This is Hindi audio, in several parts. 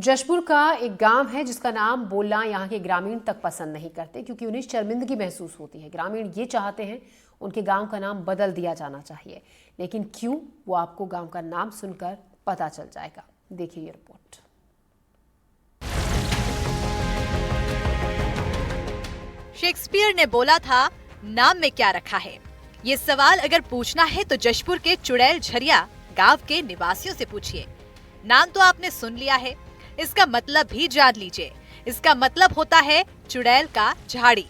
जशपुर का एक गांव है जिसका नाम बोलना यहाँ के ग्रामीण तक पसंद नहीं करते क्योंकि उन्हें शर्मिंदगी महसूस होती है। ग्रामीण ये चाहते हैं उनके गांव का नाम बदल दिया जाना चाहिए, लेकिन क्यों, वो आपको गांव का नाम सुनकर पता चल जाएगा। देखिए ये रिपोर्ट। शेक्सपियर ने बोला था, नाम में क्या रखा है। ये सवाल अगर पूछना है तो जशपुर के चुड़ैल झरिया गांव के निवासियों से पूछिए। नाम तो आपने सुन लिया है, इसका मतलब भी जान लीजिए। इसका मतलब होता है चुड़ैल का झाड़ी।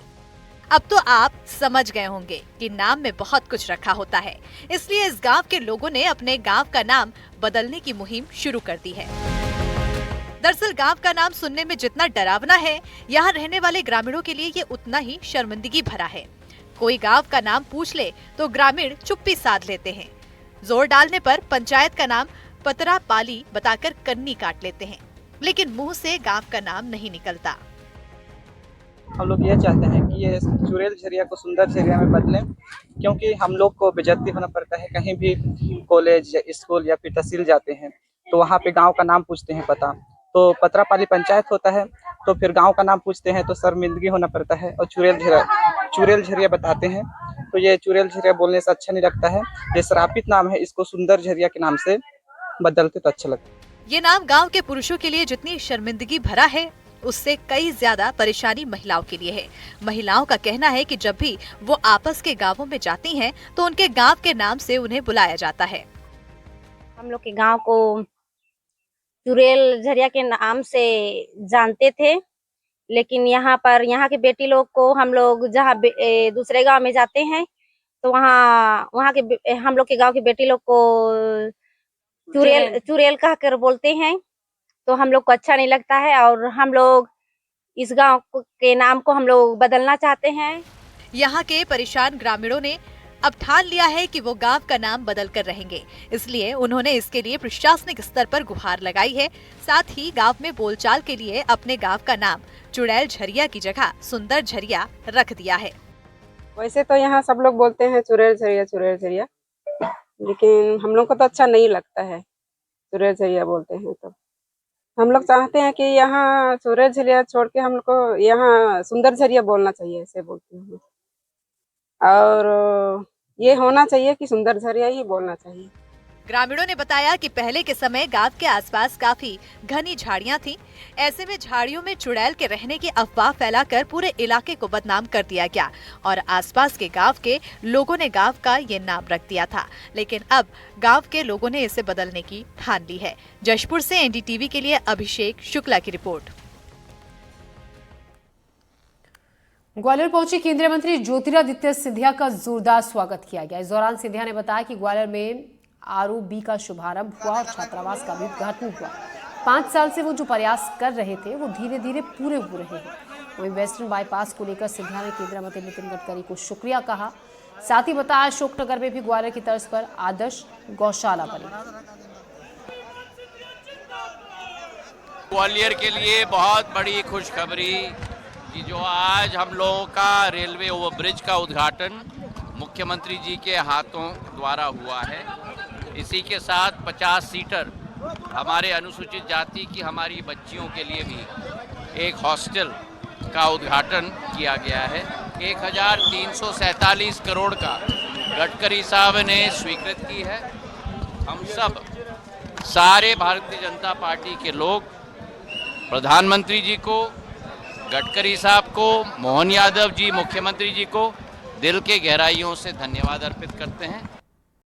अब तो आप समझ गए होंगे कि नाम में बहुत कुछ रखा होता है, इसलिए इस गांव के लोगों ने अपने गांव का नाम बदलने की मुहिम शुरू कर दी है। दरअसल गांव का नाम सुनने में जितना डरावना है, यहाँ रहने वाले ग्रामीणों के लिए ये उतना ही शर्मिंदगी भरा है। कोई गांव का नाम पूछ ले तो ग्रामीण चुप्पी साध लेते हैं। जोर डालने पर पंचायत का नाम पतरापाली बताकर कन्नी काट लेते हैं, लेकिन मुंह से गांव का नाम नहीं निकलता। हम लोग ये चाहते हैं कि ये चुड़ैल झरिया को सुंदर झरिया में बदलें, क्योंकि हम लोग को बेइज्जती होना पड़ता है। कहीं भी कॉलेज या स्कूल या फिर तहसील जाते हैं तो वहाँ पे गांव का नाम पूछते हैं पता, तो पतरापाली पंचायत होता है, तो फिर गांव का नाम पूछते हैं तो शर्मिंदगी होना पड़ता है और चुड़ैल झरिया बताते हैं। तो ये चुड़ैल झरिया बोलने से अच्छा नहीं लगता है। ये श्रापित नाम है, इसको सुंदर झरिया के नाम से बदलते तो अच्छा लगता है। ये नाम गांव के पुरुषों के लिए जितनी शर्मिंदगी भरा है, उससे कई ज्यादा परेशानी महिलाओं के लिए है। महिलाओं का कहना है कि जब भी वो आपस के गांवों में जाती हैं, तो उनके गांव के नाम से उन्हें बुलाया जाता है। हम लोग के गांव को चुड़ैल झरिया के नाम से जानते थे, लेकिन यहाँ के बेटी लोग को हम लोग जहाँ दूसरे गांव में जाते हैं तो वहाँ के हम लोग के गांव की बेटी लोग को चुड़ैल कह कर बोलते हैं, तो हम लोग को अच्छा नहीं लगता है और हम लोग इस गांव के नाम को हम लोग बदलना चाहते हैं। यहाँ के परेशान ग्रामीणों ने अब ठान लिया है कि वो गांव का नाम बदल कर रहेंगे, इसलिए उन्होंने इसके लिए प्रशासनिक स्तर पर गुहार लगाई है। साथ ही गांव में बोलचाल के लिए अपने गांव का नाम चुड़ैल झरिया की जगह सुंदर झरिया रख दिया है। वैसे तो यहाँ सब लोग बोलते हैं चुड़ैल झरिया, लेकिन हम लोग को तो अच्छा नहीं लगता है। चुड़ैल झरिया बोलते हैं तो हम लोग चाहते हैं कि यहाँ चुड़ैल झरिया छोड़ के हम लोग को यहाँ सुंदर झरिया बोलना चाहिए, ऐसे बोलते हैं। और ये होना चाहिए कि सुंदर झरिया ही बोलना चाहिए। ग्रामीणों ने बताया कि पहले के समय गांव के आसपास काफी घनी झाड़ियां थीं। ऐसे में झाड़ियों में चुड़ैल के रहने की अफवाह फैलाकर पूरे इलाके को बदनाम कर दिया गया और आसपास के गांव के लोगों ने गांव का ये नाम रख दिया था। लेकिन अब गांव के लोगों ने इसे बदलने की ठान ली है। जशपुर से एनडीटीवी के लिए अभिषेक शुक्ला की रिपोर्ट। ग्वालियर पहुंचे केंद्रीय मंत्री ज्योतिरादित्य सिंधिया का जोरदार स्वागत किया गया। इस दौरान सिंधिया ने बताया कि ग्वालियर में आरओबी का शुभारंभ हुआ और छात्रावास का भी उद्घाटन हुआ। 5 साल से वो जो प्रयास कर रहे थे वो धीरे धीरे पूरे हो रहे हैं। वहीं वेस्टर्न बाईपास को लेकर सिंधिया ने केंद्रीय मंत्री नितिन गडकरी को शुक्रिया कहा। साथ ही बताया अशोकनगर में भी ग्वालियर की तर्ज पर आदर्श गौशाला बनी। ग्वालियर के लिए बहुत बड़ी खुशखबरी कि जो आज हम लोगों का रेलवे ओवरब्रिज का उद्घाटन मुख्यमंत्री जी के हाथों द्वारा हुआ है। इसी के साथ 50 सीटर हमारे अनुसूचित जाति की हमारी बच्चियों के लिए भी एक हॉस्टल का उद्घाटन किया गया है। 1347 करोड़ का गडकरी साहब ने स्वीकृत की है। हम सब सारे भारतीय जनता पार्टी के लोग प्रधानमंत्री जी को, गडकरी साहब को, मोहन यादव जी मुख्यमंत्री जी को दिल के गहराइयों से धन्यवाद अर्पित करते हैं।